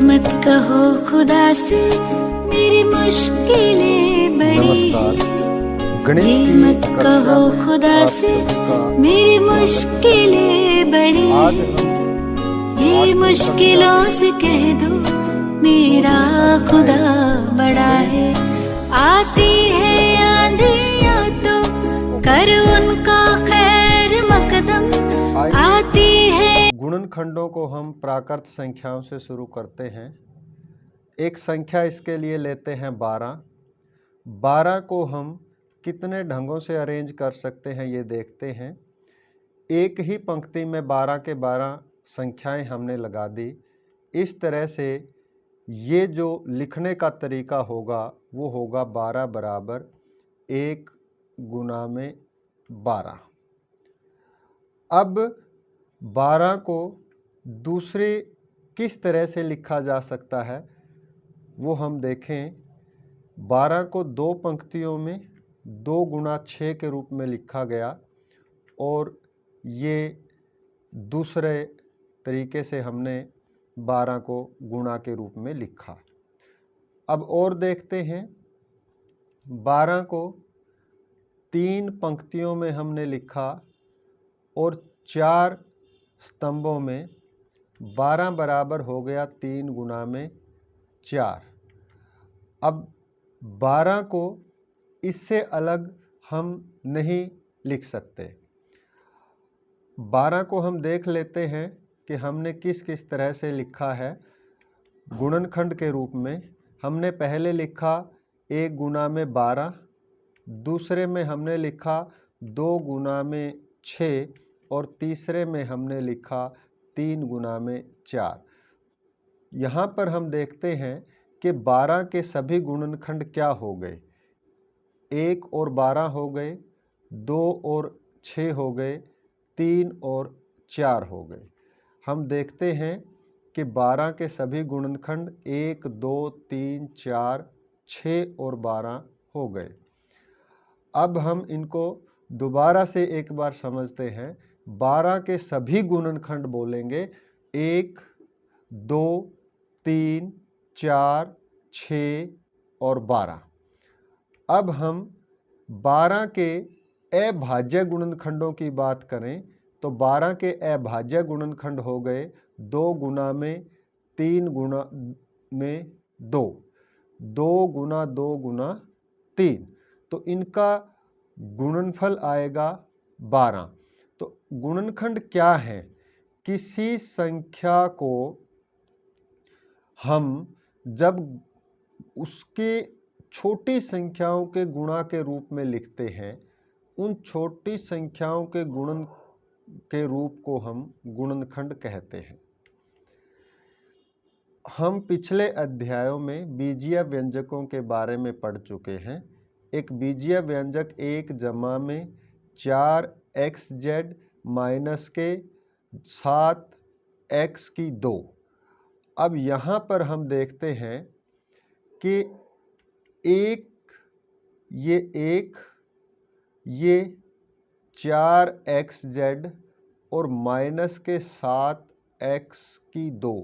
मत कहो खुदा से मेरी मुश्किलें बड़ी हैं। ये मत कहो खुदा से मेरी मुश्किलें बड़ी हैं। ये मुश्किलों से कह दो मेरा खुदा बड़ा है। आती है आंधियाँ तो कर उनका खैर मकदम, आती है। गुणनखंडों को हम प्राकृत संख्याओं से शुरू करते हैं। एक संख्या इसके लिए लेते हैं 12। 12 को हम कितने ढंगों से अरेंज कर सकते हैं ये देखते हैं। एक ही पंक्ति में 12 के 12 संख्याएं हमने लगा दी। इस तरह से ये जो लिखने का तरीका होगा वो होगा 12 बराबर 1 गुना में 12। अब 12 को दूसरे किस तरह से लिखा जा सकता है वो हम देखें। 12 को दो पंक्तियों में 2 गुना 6 के रूप में लिखा गया और ये दूसरे तरीके से हमने 12 को गुणा के रूप में लिखा। अब और देखते हैं। 12 को 3 पंक्तियों में हमने लिखा और 4 स्तंभों में। 12 बराबर हो गया 3 गुना में 4। अब 12 को इससे अलग हम नहीं लिख सकते। 12 को हम देख लेते हैं कि हमने किस किस तरह से लिखा है। गुणनखंड के रूप में हमने पहले लिखा 1 गुना में 12, दूसरे में हमने लिखा 2 गुना में 6 और तीसरे में हमने लिखा 3 गुना में 4। यहाँ पर हम देखते हैं कि 12 के सभी गुणनखंड क्या हो गए। 1 और 12 हो गए, 2 और 6 हो गए, 3 और 4 हो गए। हम देखते हैं कि 12 के सभी गुणनखंड 1, 2, 3, 4, 6 और 12 हो गए। अब हम इनको दोबारा से एक बार समझते हैं। 12 के सभी गुणनखंड बोलेंगे 1, 2, 3, 4, 6 और 12। अब हम 12 के अभाज्य गुणनखंडों की बात करें तो 12 के अभाज्य गुणनखंड हो गए 2 गुना में 3 गुना में 2, 2 गुना 2 गुना 3। तो इनका गुणनफल आएगा 12। तो गुणनखंड क्या है? किसी संख्या को हम जब उसके छोटी संख्याओं के गुणा के रूप में लिखते हैं, उन छोटी संख्याओं के गुणन के रूप को हम गुणनखंड कहते हैं। हम पिछले अध्यायों में बीजीय व्यंजकों के बारे में पढ़ चुके हैं। एक बीजीय व्यंजक 1 जमा में 4xz माइनस के 7x की 2। अब यहाँ पर हम देखते हैं कि ये 4xz और माइनस के 7x की 2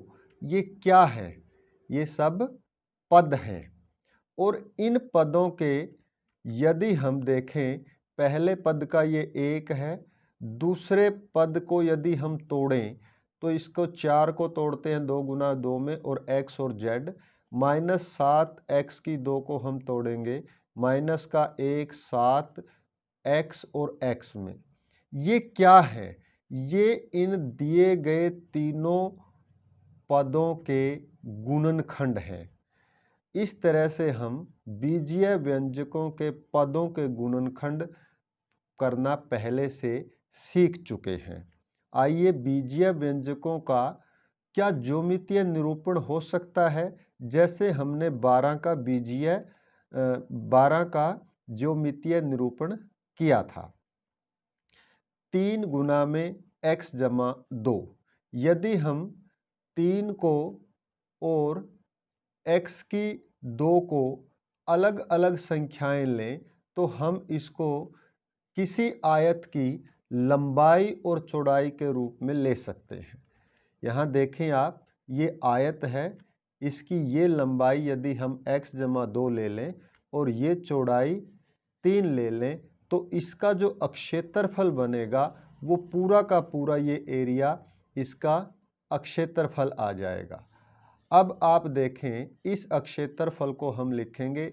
ये क्या है? ये सब पद हैं। और इन पदों के यदि हम देखें, पहले पद का ये 1 है, दूसरे पद को यदि हम तोड़ें तो इसको 4 को तोड़ते हैं 2 गुना 2 में और x और z, माइनस 7x की 2 को हम तोड़ेंगे माइनस का 1, 7 x और x में। ये क्या है? ये इन दिए गए तीनों पदों के गुणनखंड हैं। इस तरह से हम बीजीय व्यंजकों के पदों के गुणनखंड करना पहले से सीख चुके हैं। आइए, बीजीय व्यंजकों का क्या ज्योमितीय निरूपण हो सकता है? जैसे हमने 12 का ज्योमितीय निरूपण किया था। 3 गुना में x जमा 2। यदि हम 3 को और x की 2 को अलग अलग संख्याएं लें तो हम इसको किसी आयत की लंबाई और चौड़ाई के रूप में ले सकते हैं। यहाँ देखें आप, ये आयत है, इसकी ये लंबाई यदि हम x जमा 2 ले लें और ये चौड़ाई 3 ले लें तो इसका जो अक्षेत्रफल बनेगा वो पूरा का पूरा ये एरिया इसका अक्षेत्रफल आ जाएगा। अब आप देखें इस अक्षेत्रफल को हम लिखेंगे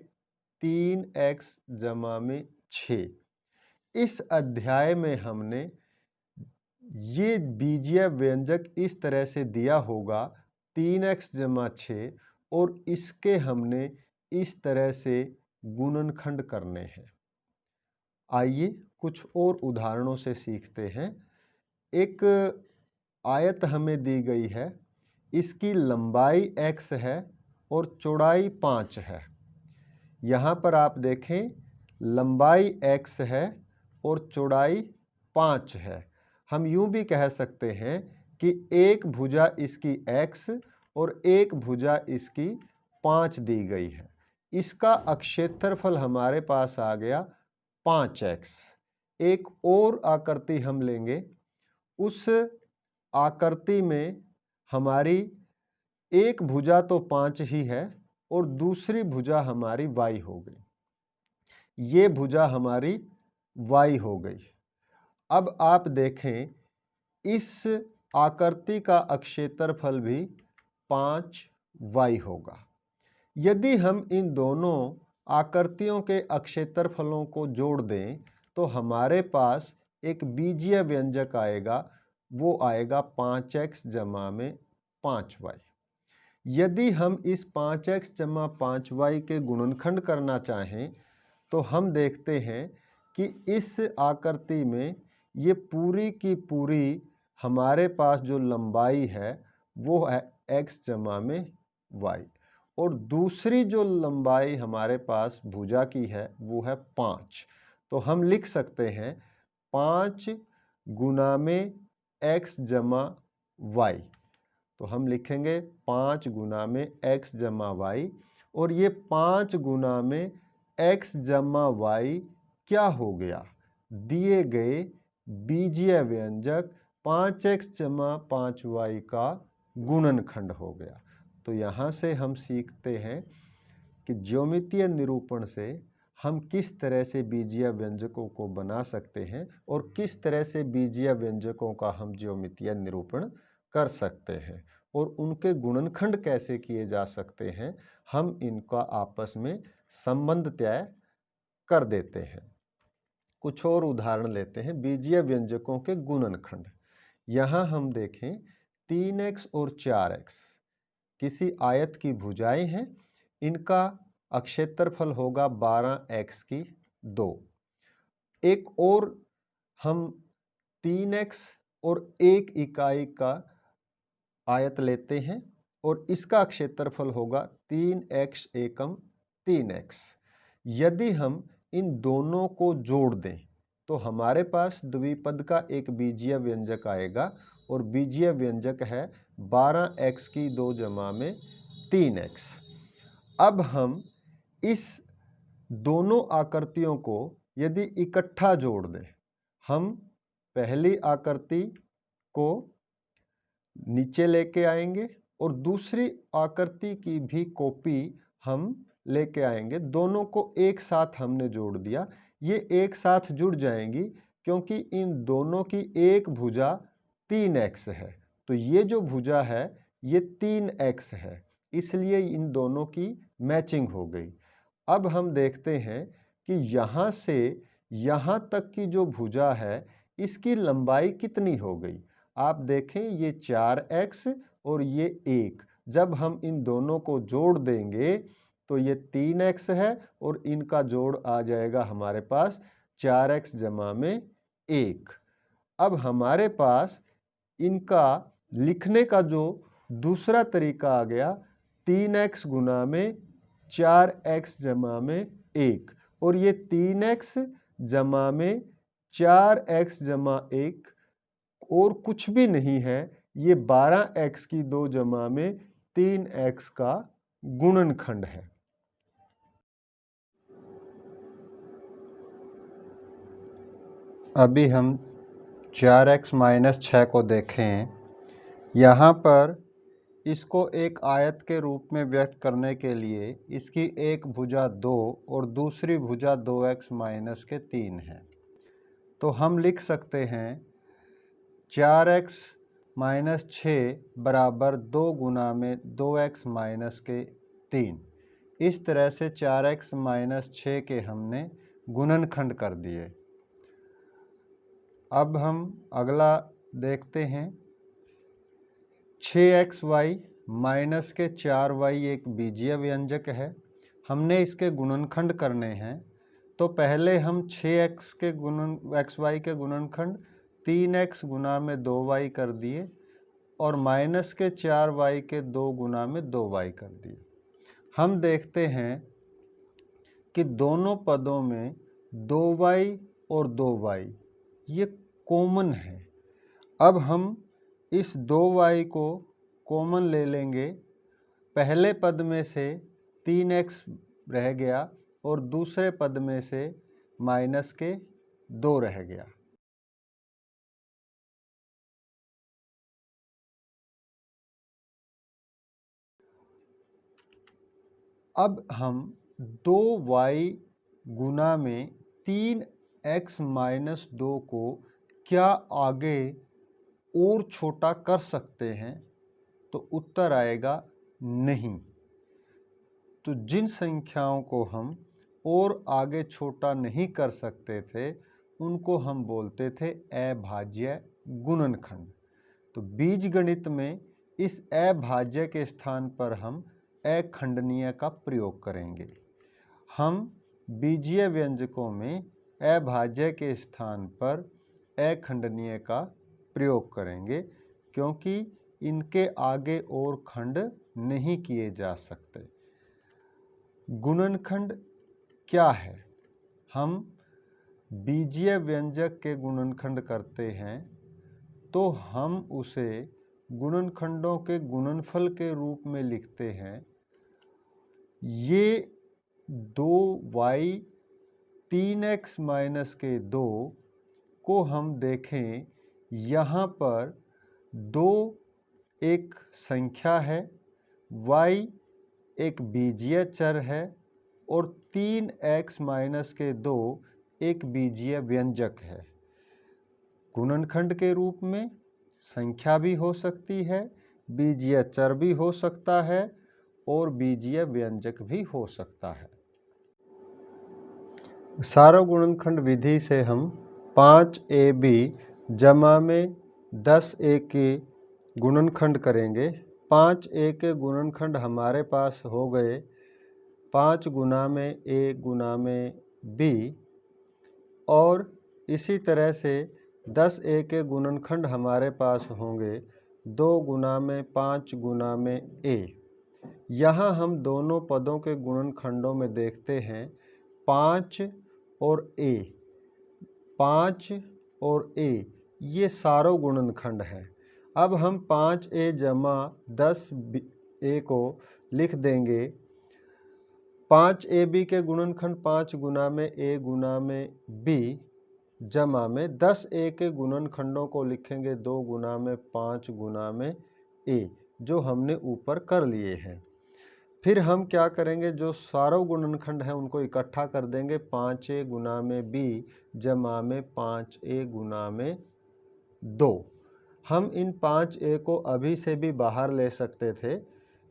3x जमा में 6। इस अध्याय में हमने ये बीजीय व्यंजक इस तरह से दिया होगा 3x जमा 6 और इसके हमने इस तरह से गुणनखंड करने हैं। आइए कुछ और उदाहरणों से सीखते हैं। एक आयत हमें दी गई है, इसकी लंबाई x है और चौड़ाई 5 है। यहाँ पर आप देखें लंबाई x है और चौड़ाई 5 है। हम यूँ भी कह सकते हैं कि एक भुजा इसकी x और एक भुजा इसकी 5 दी गई है। इसका अक्षेत्रफल हमारे पास आ गया 5x। एक और आकृति हम लेंगे, उस आकृति में हमारी एक भुजा तो 5 ही है और दूसरी भुजा हमारी y हो गई। ये भुजा हमारी y हो गई। अब आप देखें इस आकृति का अक्षेत्रफल भी 5y होगा। यदि हम इन दोनों आकृतियों के अक्षेत्रफलों को जोड़ दें तो हमारे पास एक बीजीय व्यंजक आएगा, वो आएगा 5x जमा में 5y। यदि हम इस 5x जमा 5y के गुणनखंड करना चाहें तो हम देखते हैं कि इस आकृति में ये पूरी की पूरी हमारे पास जो लंबाई है वो है x जमा में y और दूसरी जो लंबाई हमारे पास भुजा की है वो है 5। तो हम लिख सकते हैं 5 गुना में x जमा y। तो हम लिखेंगे 5 गुना में x जमा y और ये 5 गुना में x जमा y क्या हो गया? दिए गए बीजीय व्यंजक 5x जमा 5y का गुणनखंड हो गया। तो यहाँ से हम सीखते हैं कि ज्यामितीय निरूपण से हम किस तरह से बीजीय व्यंजकों को बना सकते हैं और किस तरह से बीजीय व्यंजकों का हम ज्यामितीय निरूपण कर सकते हैं और उनके गुणनखंड कैसे किए जा सकते हैं, हम इनका आपस में संबंध तय कर देते हैं। कुछ और उदाहरण लेते हैं बीजीय व्यंजकों के गुणनखंड। यहाँ हम देखें 3x और 4x किसी आयत की भुजाएं हैं, इनका अक्षेत्रफल होगा 12x की 2। एक और हम 3x और 1 इकाई का आयत लेते हैं और इसका क्षेत्रफल होगा 3x एकम 3x। यदि हम इन दोनों को जोड़ दें तो हमारे पास द्विपद का एक बीजीय व्यंजक आएगा और बीजीय व्यंजक है 12x की 2 जमा में 3x। अब हम इस दोनों आकृतियों को यदि इकट्ठा जोड़ दें, हम पहली आकृति को नीचे लेके आएंगे और दूसरी आकृति की भी कॉपी हम लेके आएंगे। दोनों को एक साथ हमने जोड़ दिया, ये एक साथ जुड़ जाएंगी क्योंकि इन दोनों की एक भुजा 3x है। तो ये जो भुजा है ये 3x है, इसलिए इन दोनों की मैचिंग हो गई। अब हम देखते हैं कि यहाँ से यहाँ तक की जो भुजा है इसकी लंबाई कितनी हो गई। आप देखें ये 4x और ये 1, जब हम इन दोनों को जोड़ देंगे तो ये 3x है और इनका जोड़ आ जाएगा हमारे पास 4x जमा में 1। अब हमारे पास इनका लिखने का जो दूसरा तरीका आ गया 3x गुना में 4x जमा में 1 और ये 3x जमा में 4x जमा 1 और कुछ भी नहीं है, ये 12x की 2 जमा में 3x का गुणनखंड है। अभी हम 4x - 6 को देखें। यहाँ पर इसको एक आयत के रूप में व्यक्त करने के लिए इसकी एक भुजा 2 और दूसरी भुजा 2x माइनस के 3 है। तो हम लिख सकते हैं 4x माइनस 6 बराबर 2 गुना में 2x माइनस के 3। इस तरह से 4x माइनस 6 के हमने गुणनखंड कर दिए। अब हम अगला देखते हैं। 6xy माइनस के 4y एक बीजीय व्यंजक है। हमने इसके गुणनखंड करने हैं, तो पहले हम 6x के xy के गुणनखंड 3x गुना में 2y कर दिए और माइनस के 4y के 2 गुना में 2y कर दिए। हम देखते हैं कि दोनों पदों में 2y और 2y ये कॉमन है। अब हम इस 2y को कॉमन ले लेंगे। पहले पद में से 3x रह गया और दूसरे पद में से माइनस के 2 रह गया। अब हम 2y गुना में 3x माइनस 2 को क्या आगे और छोटा कर सकते हैं? तो उत्तर आएगा नहीं। तो जिन संख्याओं को हम और आगे छोटा नहीं कर सकते थे उनको हम बोलते थे अभाज्य गुणनखंड। तो बीजगणित में इस अभाज्य के स्थान पर हम अखंडनीय का प्रयोग करेंगे। हम बीजीय व्यंजकों में अभाज्य के स्थान पर अखंडनीय का प्रयोग करेंगे, क्योंकि इनके आगे और खंड नहीं किए जा सकते। गुणनखंड क्या है? हम बीजीय व्यंजक के गुणनखंड करते हैं तो हम उसे गुणनखंडों के गुणनफल के रूप में लिखते हैं। ये 2y 3x माइनस के 2 को हम देखें, यहाँ पर 2 एक संख्या है, y एक बीजीय चर है और 3x माइनस के 2 एक बीजीय व्यंजक है। गुणनखंड के रूप में संख्या भी हो सकती है, बीजीय चर भी हो सकता है और बीजीय व्यंजक भी हो सकता है। सार्वगुणनखंड विधि से हम 5ab जमा में 10a के गुणनखंड करेंगे। 5a के गुणनखंड हमारे पास हो गए 5 गुना में a गुना में b, और इसी तरह से 10a के गुणनखंड हमारे पास होंगे 2 गुना में 5 गुना में a। यहाँ हम दोनों पदों के गुणनखंडों में देखते हैं 5 और a, 5 और a ये सारो गुणनखंड है। अब हम 5a जमा 10a को लिख देंगे। 5ab के गुणनखंड 5 गुना में a गुना में b जमा में 10a के गुणनखंडों को लिखेंगे 2 गुना में 5 गुना में a, जो हमने ऊपर कर लिए हैं। फिर हम क्या करेंगे, जो सारो गुणनखंड हैं उनको इकट्ठा कर देंगे। 5a गुना में b जमा में 5a गुना में 2। हम इन 5a को अभी से भी बाहर ले सकते थे,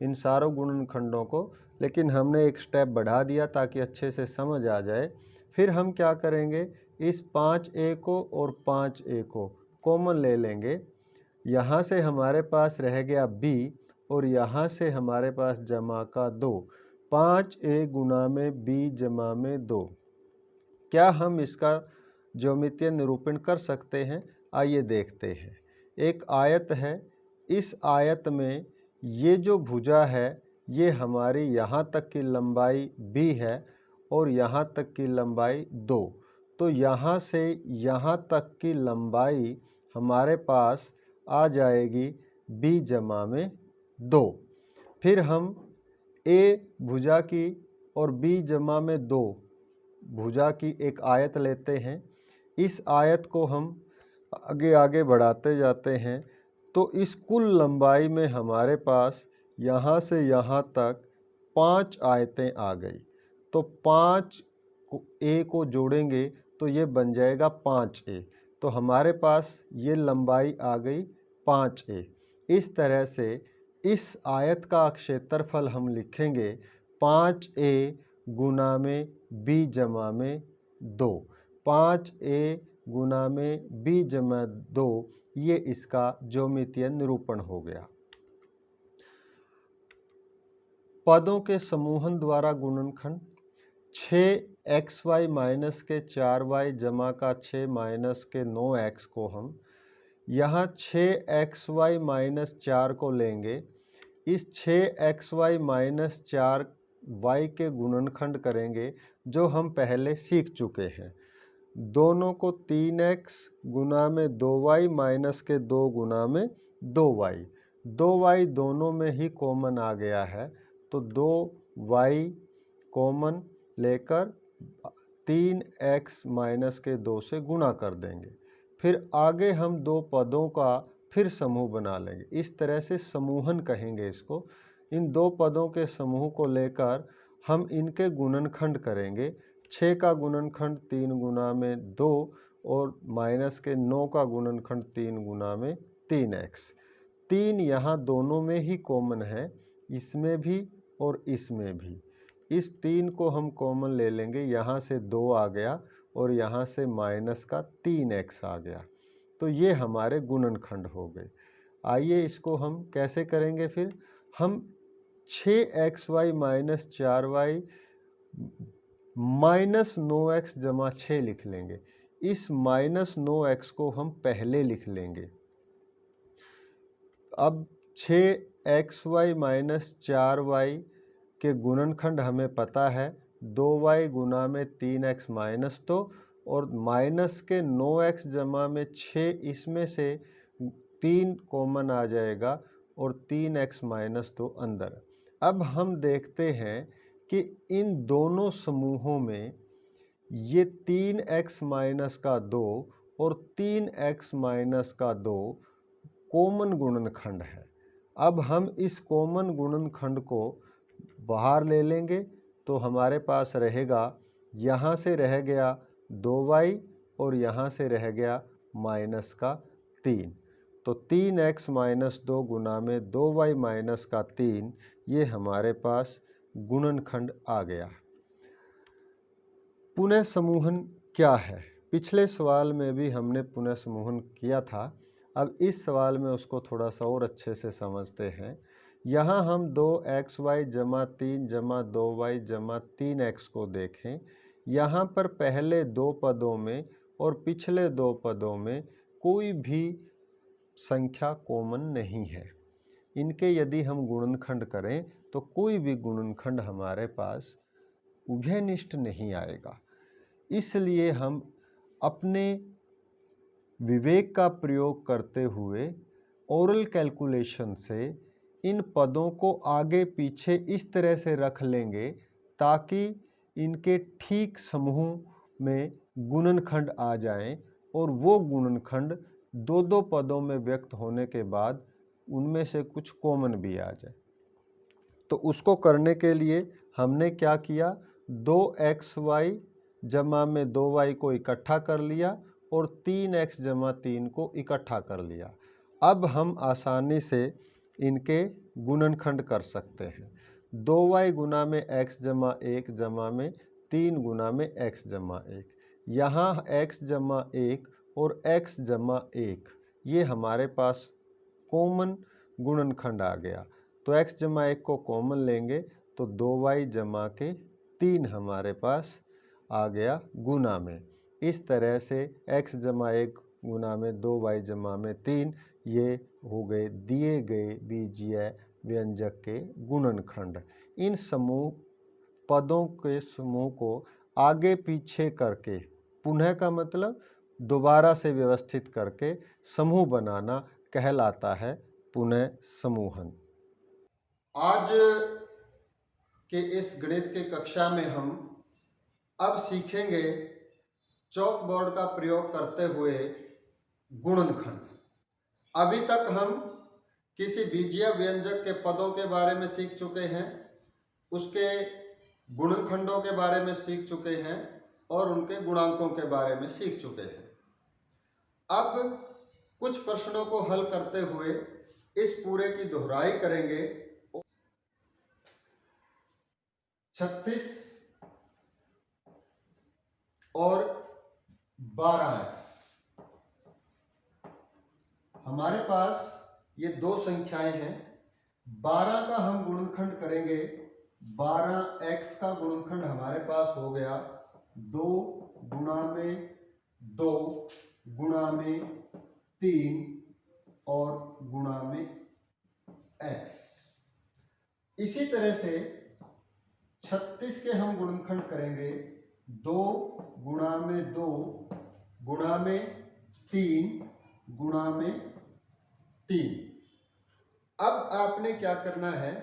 इन सारो गुणनखंडों को, लेकिन हमने एक स्टेप बढ़ा दिया ताकि अच्छे से समझ आ जाए। फिर हम क्या करेंगे, इस 5a को और 5a को कॉमन ले लेंगे। यहाँ से हमारे पास रह गया b और यहाँ से हमारे पास जमा का 2। 5a गुना में b जमा में 2। क्या हम इसका ज्योमितीय निरूपण कर सकते हैं? आइए देखते हैं। एक आयत है, इस आयत में ये जो भुजा है ये हमारी यहाँ तक की लंबाई b है और यहाँ तक की लंबाई 2। तो यहाँ से यहाँ तक की लंबाई हमारे पास आ जाएगी b जमा में 2। फिर हम a भुजा की और b जमा में 2 भुजा की एक आयत लेते हैं। इस आयत को हम आगे आगे बढ़ाते जाते हैं तो इस कुल लंबाई में हमारे पास यहाँ से यहाँ तक 5 आयतें आ गई। तो 5 को ए को जोड़ेंगे तो ये बन जाएगा 5a। तो हमारे पास ये लंबाई आ गई 5a। इस तरह से इस आयत का क्षेत्रफल हम लिखेंगे 5a गुना में b जमा में 2। 5a गुना में b जमा 2, ये इसका ज्योमितीय निरूपण हो गया। पदों के समूहन द्वारा गुणनखंड 6xy माइनस के 4y जमा का 6 माइनस के 9x को हम यहाँ 6xy माइनस 4 को लेंगे। इस 6xy माइनस 4y के गुणनखंड करेंगे जो हम पहले सीख चुके हैं। दोनों को 3x गुना में 2y माइनस के 2 गुना में 2y। 2y दोनों में ही कॉमन आ गया है, तो 2y कॉमन लेकर 3x माइनस के 2 से गुणा कर देंगे। फिर आगे हम दो पदों का फिर समूह बना लेंगे। इस तरह से समूहन कहेंगे इसको। इन दो पदों के समूह को लेकर हम इनके गुणनखंड करेंगे। 6 का गुणनखंड 3 गुना में 2 और माइनस के 9 का गुणनखंड 3 गुना में 3x। 3 यहाँ दोनों में ही कॉमन है, इसमें भी और इसमें भी। इस 3 को हम कॉमन ले लेंगे, यहाँ से 2 आ गया और यहाँ से माइनस का 3x आ गया। तो ये हमारे गुणनखंड हो गए। आइए इसको हम कैसे करेंगे फिर। हम 6xy minus 4y minus 9x जमा 6 लिख लेंगे। इस माइनस 9x को हम पहले लिख लेंगे। अब 6xy माइनस 4y के गुणनखंड हमें पता है, 2y गुना में 3x माइनस 2 और माइनस के 9x जमा में 6, इसमें से 3 कॉमन आ जाएगा और 3x माइनस 2 अंदर। अब हम देखते हैं कि इन दोनों समूहों में ये 3x माइनस का 2 और 3x माइनस का 2 कॉमन गुणनखंड है। अब हम इस कॉमन गुणनखंड को बाहर ले लेंगे तो हमारे पास रहेगा, यहाँ से रह गया 2y और यहाँ से रह गया माइनस का 3। तो 3x माइनस 2 गुना में 2y माइनस का 3, ये हमारे पास गुणनखंड आ गया। पुनः समूहन क्या है? पिछले सवाल में भी हमने पुनः समूहन किया था। अब इस सवाल में उसको थोड़ा सा और अच्छे से समझते हैं। यहाँ हम 2xy जमा 3 जमा 2y जमा 3x को देखें। यहाँ पर पहले दो पदों में और पिछले दो पदों में कोई भी संख्या कॉमन नहीं है। इनके यदि हम गुणनखंड करें तो कोई भी गुणनखंड हमारे पास उभयनिष्ठ नहीं आएगा। इसलिए हम अपने विवेक का प्रयोग करते हुए ओरल कैलकुलेशन से इन पदों को आगे पीछे इस तरह से रख लेंगे ताकि इनके ठीक समूह में गुणनखंड आ जाएं और वो गुणनखंड दो दो पदों में व्यक्त होने के बाद उनमें से कुछ कॉमन भी आ जाए। तो उसको करने के लिए हमने क्या किया, 2xy जमा में 2y को इकट्ठा कर लिया और 3x जमा 3 को इकट्ठा कर लिया। अब हम आसानी से इनके गुणनखंड कर सकते हैं। 2y गुना में x जमा 1 जमा में 3 गुना में x जमा 1। यहाँ x जमा 1 और x जमा 1 ये हमारे पास कॉमन गुणनखंड आ गया। तो x जमा 1 को कॉमन लेंगे तो 2y जमा के 3 हमारे पास आ गया गुना में। इस तरह से x जमा 1 गुना में 2y जमा में 3 ये हो गए दिए गए बीजीय व्यंजक के गुणनखंड। इन समूह पदों के समूह को आगे पीछे करके, पुनः का मतलब दोबारा से व्यवस्थित करके समूह बनाना कहलाता है पुनः समूहन। आज के इस गणित के कक्षा में हम अब सीखेंगे चॉक बोर्ड का प्रयोग करते हुए गुणनखंड। अभी तक हम किसी बीजीय व्यंजक के पदों के बारे में सीख चुके हैं, उसके गुणनखंडों के बारे में सीख चुके हैं और उनके गुणांकों के बारे में सीख चुके हैं। अब कुछ प्रश्नों को हल करते हुए इस पूरे की दोहराई करेंगे। 36 और 12x, हमारे पास ये दो संख्याएं हैं। 12 का हम गुणनखंड करेंगे, 12x का गुणनखंड हमारे पास हो गया 2 गुणा में 2 गुणा में 3 और गुणा में x। इसी तरह से 36 के हम गुणनखंड करेंगे 2 गुणा में 2 गुणा में 3 गुणा में 3। अब आपने क्या करना है,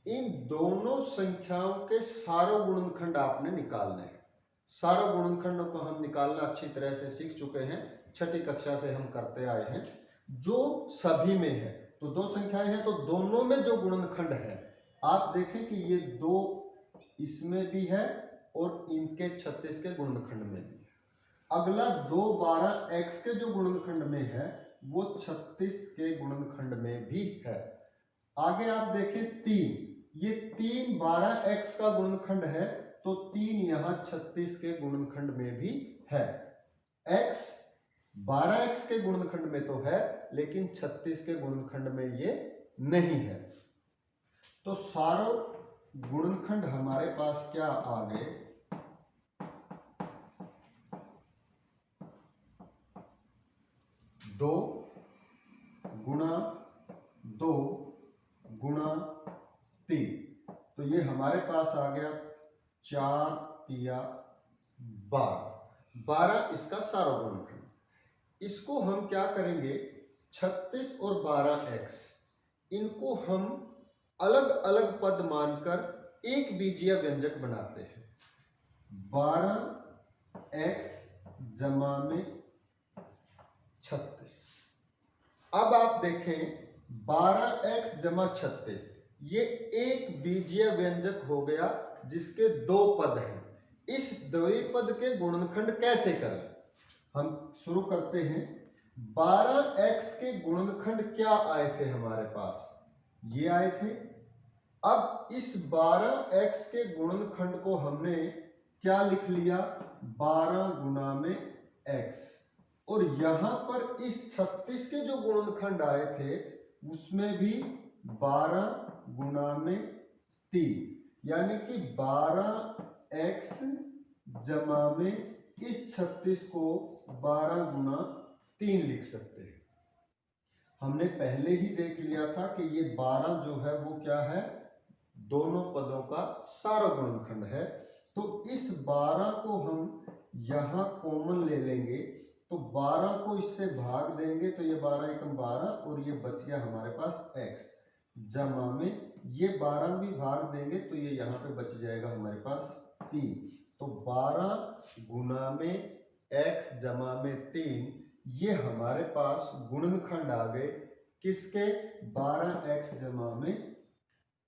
इन दोनों संख्याओं के सारों गुणनखंड आपने निकालने हैं। सारों गुणनखंडों को हम निकालना अच्छी तरह से सीख चुके हैं, छठी कक्षा से हम करते आए हैं। जो सभी में है, तो दो संख्याएं हैं तो दोनों में जो गुणनखंड है, आप देखें कि ये 2 इसमें भी है और इनके 36 के गुणनखंड में भी है। अगला 2 12x के जो गुणनखंड में है वो 36 के गुणनखंड में भी है। आगे आप देखें 3, ये 3 12x का गुणनखंड है तो 3 यहां 36 के गुणनखंड में भी है। x 12x के गुणनखंड में तो है लेकिन 36 के गुणनखंड में ये नहीं है। तो सारों गुणनखंड हमारे पास क्या आ गए, 2 गुणा 2 गुणा 3, तो ये हमारे पास आ गया 4 तिया 12 इसका सारा गुणनखंड। इसको हम क्या करेंगे, 36 और 12x इनको हम अलग अलग पद मानकर एक बीजीय व्यंजक बनाते हैं। 12x जमा में 36। अब आप देखें 12x जमा 36 ये एक बीजीय व्यंजक हो गया जिसके 2 पद हैं। इस द्विपद के गुणनखंड कैसे करें, हम शुरू करते हैं। 12x के गुणनखंड क्या आए थे हमारे पास, ये आए थे। अब इस 12x के गुणनखंड को हमने क्या लिख लिया, 12 गुना में x, और यहां पर इस 36 के जो गुणनखंड आए थे उसमें भी 12 गुना में 3, यानी कि 12x जमा में इस 36 को 12 गुना 3 लिख सकते हैं। हमने पहले ही देख लिया था कि ये 12 जो है वो क्या है, दोनों पदों का सारा गुणनखंड है। तो इस 12 को हम यहां कॉमन ले लेंगे, तो 12 को इससे भाग देंगे तो ये 12 एकम 12 और ये बच गया हमारे पास x, जमा में ये 12 भी भाग देंगे तो ये यहाँ पे बच जाएगा हमारे पास 3। तो 12 गुना में x जमा में 3, ये हमारे पास गुणनखंड आ गए किसके, 12x जमा में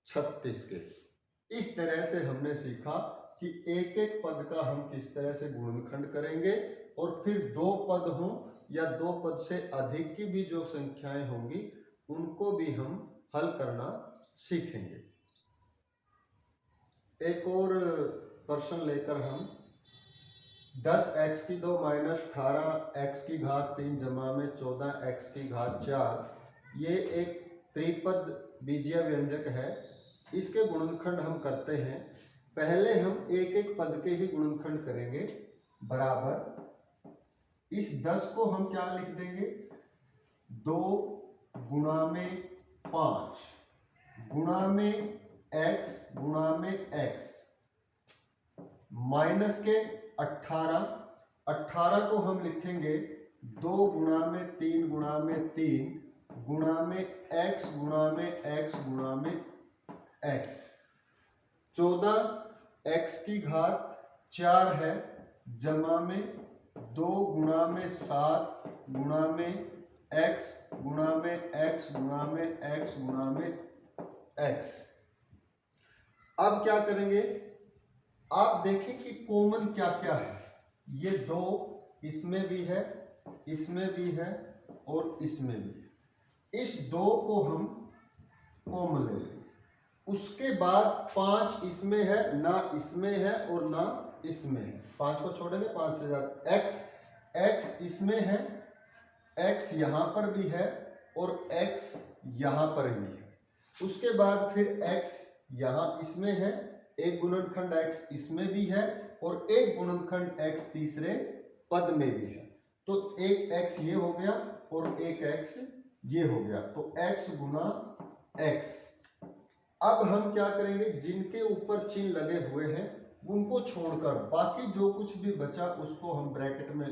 36 के। इस तरह से हमने सीखा कि एक एक पद का हम किस तरह से गुणनखंड करेंगे, और फिर 2 पद हों या 2 पद से अधिक की भी जो संख्याएं होंगी उनको भी हम हल करना सीखेंगे। एक और प्रश्न लेकर हम 10x की 2 माइनस 18x की घात 3 जमा में 14x की घात 4, ये एक त्रिपद बीजीय व्यंजक है। इसके गुणनखंड हम करते हैं। पहले हम एक एक पद के ही गुणनखंड करेंगे। बराबर इस 10 को हम क्या लिख देंगे, 2 गुणा में 5 गुणा में x गुणा में x, माइनस के 18 को हम लिखेंगे 2 गुणा में 3 गुणा में 3 गुणा में x गुणा में x गुणा में x, 14x की घात 4 है, जमा में 2 गुणा में 7 गुणा में x गुणा में x गुणा में x गुणा में x। अब क्या करेंगे, आप देखें कि कॉमन क्या क्या है। ये 2 इसमें भी है, इसमें भी है और इसमें भी है। इस 2 को हम कॉमन ले लेंगे। उसके बाद 5 इसमें है, ना इसमें है और ना इसमें है। 5 को छोड़ेंगे, 5 से ज्यादा x इसमें है, x यहां पर भी है और x यहां पर भी है। उसके बाद फिर x यहां इसमें है, एक गुणनखंड x इसमें भी है और एक गुणनखंड x तीसरे पद में भी है। तो एक x ये हो गया और एक x ये हो गया, तो x गुना x। अब हम क्या करेंगे, जिनके ऊपर चिन्ह लगे हुए हैं उनको छोड़कर बाकी जो कुछ भी बचा उसको हम ब्रैकेट में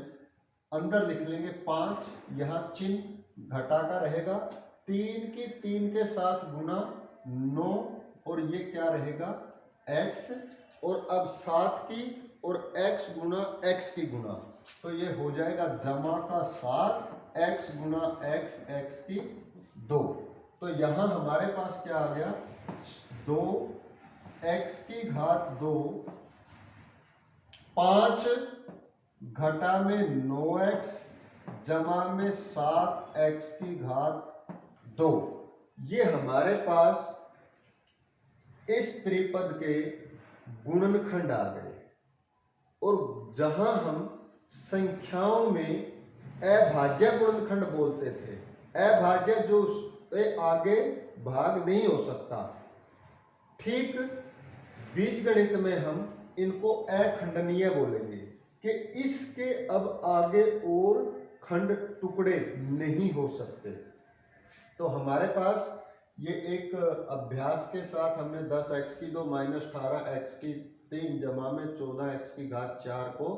अंदर लिख लेंगे। 5 यहाँ चिन्ह घटा का रहेगा, 3 की 3 के साथ गुना 9 और ये क्या रहेगा x, और अब 7 की और x गुना x की गुना, तो ये हो जाएगा जमा का 7 x गुना x, x की 2। तो यहाँ हमारे पास क्या आ गया, 2 x की घात 2, 5 घटा में 9x जमा में 7x की घात 2। ये हमारे पास इस त्रिपद के गुणनखंड आ गए। और जहां हम संख्याओं में अभाज्य गुणनखंड बोलते थे, अभाज्य जो उससे आगे भाग नहीं हो सकता, ठीक बीजगणित में हम इनको अखंडनीय बोलेंगे कि इसके अब आगे और खंड टुकड़े नहीं हो सकते। तो हमारे पास ये एक अभ्यास के साथ हमने 10x की 2 माइनस 18x की 3 जमा में 14x की घात 4 को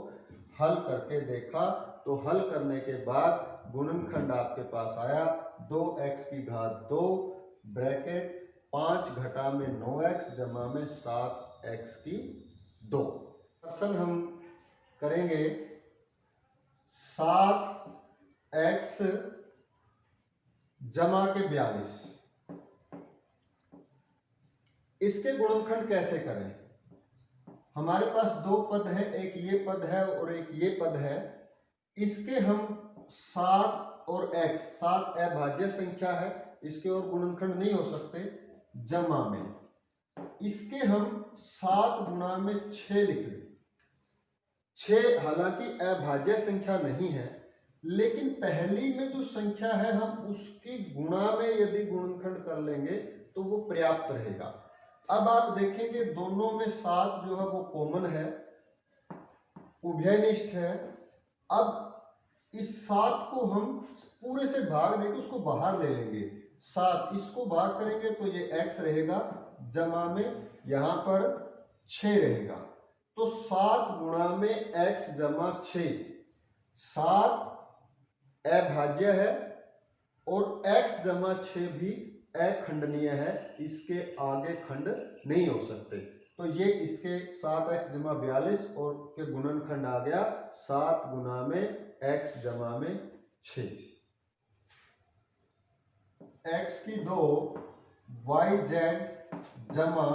हल करके देखा। तो हल करने के बाद गुणनखंड आपके पास आया 2x की घात 2 ब्रैकेट 5 घटा में 9x जमा में 7x की 2। प्रश्न हम करेंगे 7x जमा के 42, इसके गुणनखंड कैसे करें। हमारे पास 2 पद है, एक ये पद है और एक ये पद है। इसके हम 7 और x, 7 अभाज्य संख्या है, इसके और गुणनखंड नहीं हो सकते, जमा में इसके हम 7 गुणा में 6 लिख लें। 6 हालांकि अभाज्य संख्या नहीं है, लेकिन पहली में जो संख्या है हम उसकी गुणा में यदि गुणनखंड कर लेंगे तो वो पर्याप्त रहेगा। अब आप देखेंगे दोनों में 7 जो है वो कॉमन है, उभयनिष्ठ है। अब इस 7 को हम पूरे से भाग देके उसको बाहर ले लेंगे। 7 इसको भाग करेंगे तो ये x रहेगा, जमा में यहाँ पर 6 रहेगा। तो 7 गुणा में x जमा 6, 7 अभाज्य है और x जमा 6 भी अखंडनीय है, इसके आगे खंड नहीं हो सकते। तो ये इसके 7x जमा 42 और के गुणनखंड आ गया 7 गुणा में x जमा में 6। x की 2 yz जमा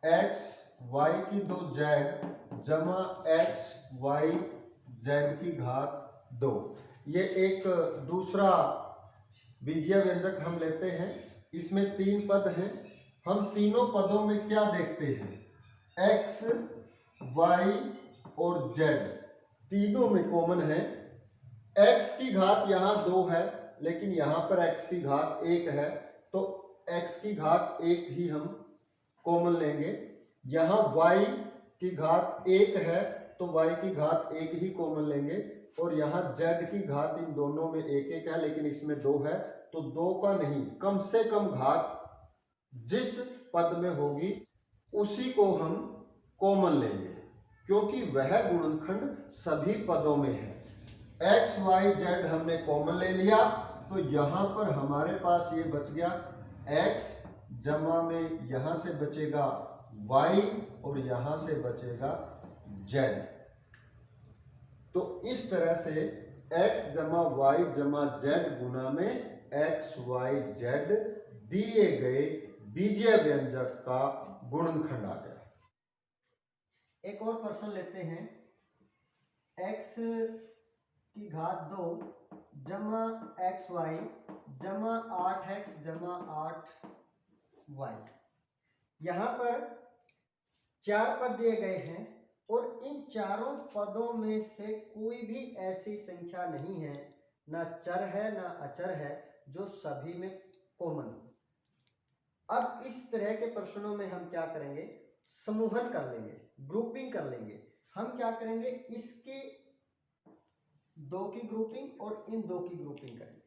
x y की 2 z जमा x y z की घात 2। ये एक दूसरा बीजीय व्यंजक हम लेते हैं। इसमें 3 पद हैं। हम तीनों पदों में क्या देखते हैं, x, y और z तीनों में कॉमन है। x की घात यहाँ 2 है, लेकिन यहाँ पर x की घात 1 है, तो x की घात 1 ही हम कॉमन लेंगे। यहाँ y की घात 1 है, तो y की घात 1 ही कॉमन लेंगे। और यहाँ z की घात इन दोनों में 1 है, लेकिन इसमें 2 है, तो 2 का नहीं, कम से कम घात जिस पद में होगी उसी को हम कॉमन लेंगे, क्योंकि वह गुणनखंड सभी पदों में है। x y z हमने कॉमन ले लिया, तो यहाँ पर हमारे पास ये बच गया x जमा में यहाँ से बचेगा y और यहाँ से बचेगा z। तो इस तरह से x जमा वाई जमा जेड गुना में एक्स वाई जेड दिए गए बीजीय व्यंजक का गुणनखंड आ गया। एक और प्रश्न लेते हैं। x की घात 2 जमा एक्स वाई जमा 8x जमा 8y। यहां पर 4 पद दिए गए हैं और इन चारों पदों में से कोई भी ऐसी संख्या नहीं है, ना चर है ना अचर है, जो सभी में कॉमन हो। अब इस तरह के प्रश्नों में हम क्या करेंगे, समूहन कर लेंगे, ग्रुपिंग कर लेंगे। हम क्या करेंगे, इसके 2 की ग्रुपिंग और इन 2 की ग्रुपिंग करेंगे।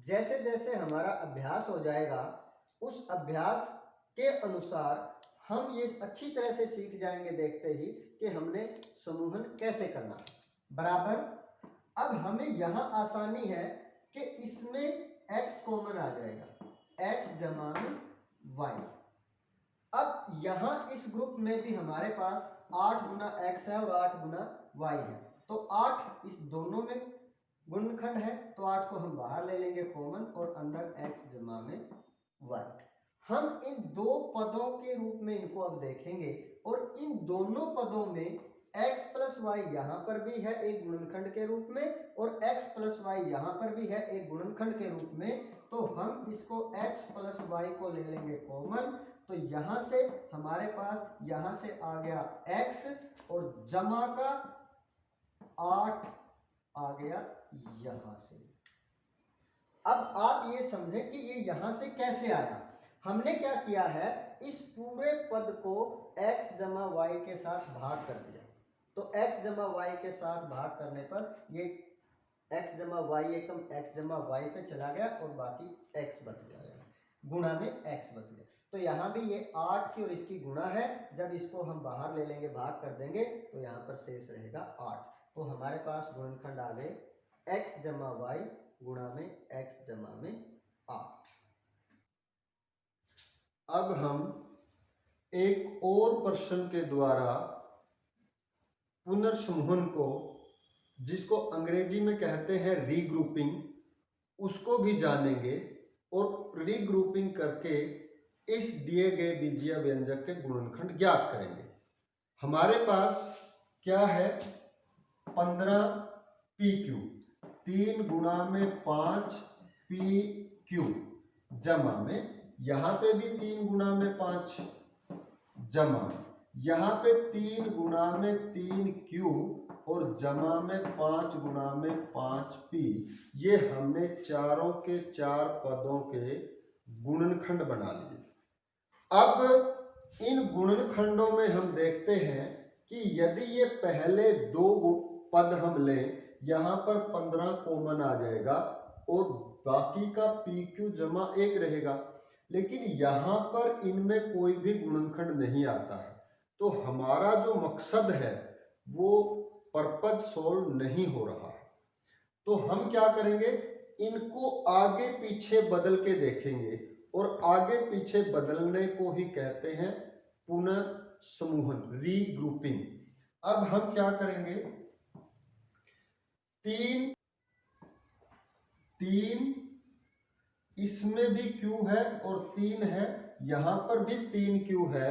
जैसे जैसे हमारा अभ्यास हो जाएगा, उस अभ्यास के अनुसार हम ये अच्छी तरह से सीख जाएंगे देखते ही कि हमने समूहन कैसे करना है। बराबर। अब हमें यहां आसानी है कि इसमें x कॉमन आ जाएगा, x जमा में y। अब यहां इस ग्रुप में भी हमारे पास 8 गुना x है और 8 गुना y है, तो 8 इस दोनों में गुणनखंड है, तो 8 को हम बाहर ले लेंगे कॉमन और अंदर x जमा में y। हम इन 2 पदों के रूप में इनको अब देखेंगे और इन दोनों पदों में x प्लस वाई यहां पर भी है एक गुणनखंड के रूप में और x प्लस वाई यहां पर भी है एक गुणनखंड के रूप में। तो हम इसको x प्लस वाई को ले लेंगे कॉमन, तो यहां से हमारे पास यहां से आ गया x और जमा का 8 आ गया यहां से। अब आप ये समझें कि ये यहां से कैसे आया। हमने क्या किया है, इस पूरे पद को x जमा वाई के साथ भाग कर दिया, तो x जमा वाई के साथ भाग करने पर ये x जमा वाई एकम x जमा वाई पे चला गया और बाकी x बच गया, गुणा में x बच गया। तो यहाँ भी ये 8 की और इसकी गुणा है, जब इसको हम बाहर ले लेंगे भाग कर देंगे तो यहाँ पर शेष रहेगा 8। तो हमारे पास गुणनखंड आ गए x जमा वाई गुणा में x जमा में 8। अब हम एक और प्रश्न के द्वारा पुनर्समूहन को, जिसको अंग्रेजी में कहते हैं रीग्रुपिंग, उसको भी जानेंगे और रीग्रुपिंग करके इस दिए गए बीजीय व्यंजक के गुणनखंड ज्ञात करेंगे। हमारे पास क्या है, 15pq 3 गुणा में 5pq जमा में यहां पे भी 3 गुणा में 5 जमा यहां पे 3 गुणा में 3q और जमा में 5 गुणा में 5p। ये हमने चारों के 4 पदों के गुणनखंड बना लिए। अब इन गुणनखंडों में हम देखते हैं कि यदि ये पहले 2 पद हम लें, यहां पर 15 कॉमन आ जाएगा और बाकी का pq जमा 1 रहेगा, लेकिन यहां पर इनमें कोई भी गुणनखंड नहीं आता है, तो हमारा जो मकसद है वो पर्पज सोल्व नहीं हो रहा है। तो हम क्या करेंगे, इनको आगे पीछे बदल के देखेंगे और आगे पीछे बदलने को ही कहते हैं पुनः समूहन, रीग्रुपिंग। अब हम क्या करेंगे, 3 इसमें भी q है और 3 है, यहां पर भी 3q है,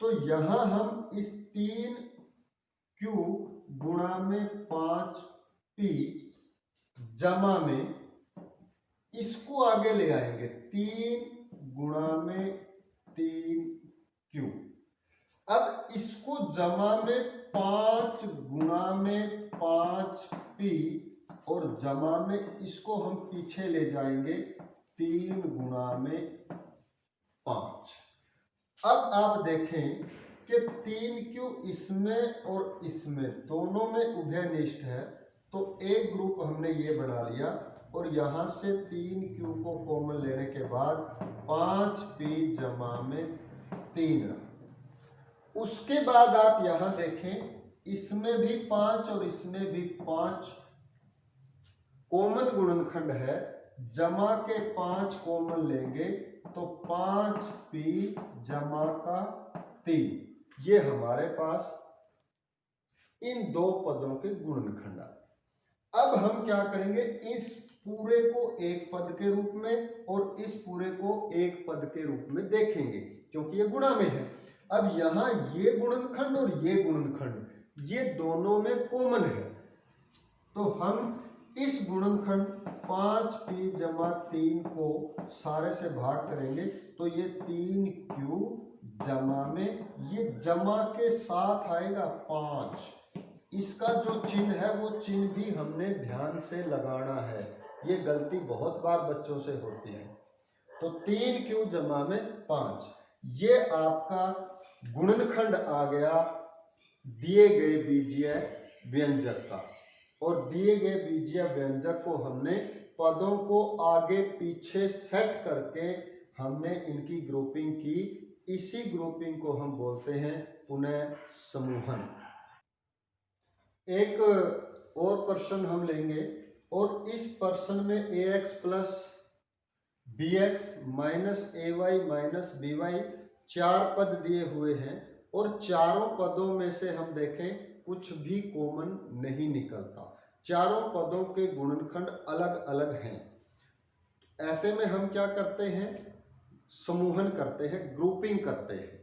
तो यहां हम इस 3q गुणा में 5p जमा में इसको आगे ले आएंगे, 3 गुणा में 3q। अब इसको जमा में 5 गुणा में 5p और जमा में इसको हम पीछे ले जाएंगे 3 गुणा में 5। अब आप देखें कि 3q इसमें और इसमें दोनों में उभयनिष्ठ है, तो एक ग्रुप हमने ये बना लिया और यहां से 3q को कॉमन लेने के बाद 5p जमा में 3। उसके बाद आप यहां देखें, इसमें भी 5 और इसमें भी 5 कॉमन गुणनखंड है, जमा के 5 कॉमन लेंगे तो 5p जमा का 3। ये हमारे पास इन 2 पदों के गुणनखंड आए। अब हम क्या करेंगे, इस पूरे को एक पद के रूप में और इस पूरे को एक पद के रूप में देखेंगे, क्योंकि ये गुणा में है। अब यहाँ ये गुणनखंड और ये गुणनखंड ये दोनों में कॉमन है, तो हम इस गुणनखंड 5p जमा 3 को सारे से भाग करेंगे, तो ये 3q जमा में ये जमा के साथ आएगा 5। इसका जो चिन्ह है वो चिन्ह भी हमने ध्यान से लगाना है, ये गलती बहुत बार बच्चों से होती है। तो 3q जमा में 5, ये आपका गुणनखंड आ गया दिए गए बीजीय व्यंजक का। और दिए गए बीजीय व्यंजक को हमने पदों को आगे पीछे सेट करके हमने इनकी ग्रुपिंग की। इसी ग्रुपिंग को हम बोलते हैं पुनः समूहन। एक और प्रश्न हम लेंगे, और इस प्रश्न में ax plus bx minus ay minus by 4 पद दिए हुए हैं, और चारों पदों में से हम देखें कुछ भी कॉमन नहीं निकलता, चारों पदों के गुणनखंड अलग अलग हैं। ऐसे में हम क्या करते हैं, समूहन करते हैं, ग्रुपिंग करते हैं,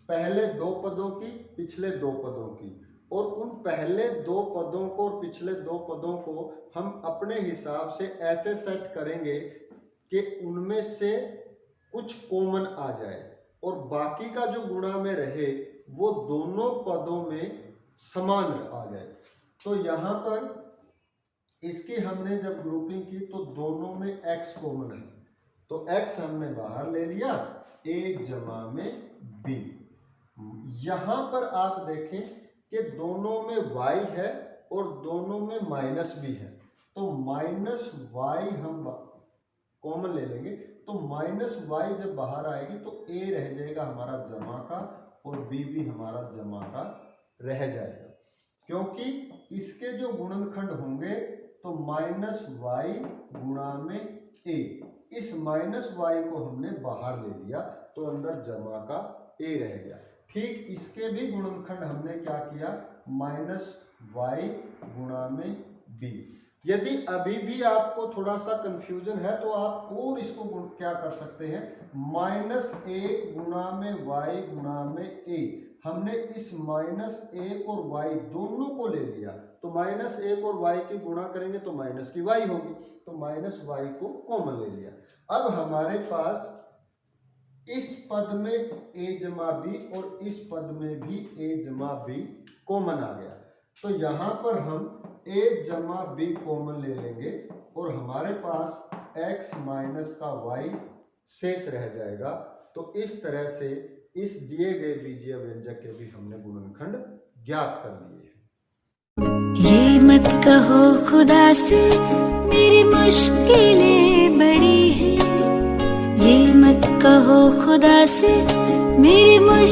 पहले 2 पदों की पिछले 2 पदों की, और उन पहले 2 पदों को और पिछले 2 पदों को हम अपने हिसाब से ऐसे सेट करेंगे कि उनमें से कुछ कॉमन आ जाए, और बाकी का जो गुणा में रहे वो दोनों पदों में समान आ जाए। तो यहाँ पर इसकी हमने जब ग्रुपिंग की तो दोनों में x कॉमन है, तो x हमने बाहर ले लिया, a जमा में b। यहाँ पर आप देखें कि दोनों में y है और दोनों में माइनस भी है, तो माइनस y हम कॉमन ले लेंगे, तो माइनस y जब बाहर आएगी तो a रह जाएगा हमारा जमा का और b भी हमारा जमा का रह जाएगा, क्योंकि इसके जो गुणनखंड होंगे तो माइनस y गुणा में a, इस माइनस y को हमने बाहर ले लिया तो अंदर जमा का a रह गया। ठीक इसके भी गुणनखंड हमने क्या किया, माइनस y गुणा में b। यदि अभी भी आपको थोड़ा सा कंफ्यूजन है तो आप और इसको क्या कर सकते हैं, माइनस a गुणा में y गुणा में a, हमने इस माइनस 1 और y दोनों को ले लिया, तो माइनस 1 और y की गुणा करेंगे तो माइनस की y होगी, तो माइनस y को कॉमन ले लिया। अब हमारे पास इस पद में a जमा b और इस पद में भी a जमा b कॉमन आ गया, तो यहाँ पर हम a जमा b कॉमन ले लेंगे और हमारे पास x माइनस का y शेष रह जाएगा। तो इस तरह से इस दिए गए बीजीय व्यंजक के भी हमने गुणनखंड ज्ञात कर लिए हैं। ये मत कहो खुदा से मेरी मुश्किलें बड़ी हैं, ये मत कहो खुदा से मेरी मुश्किलें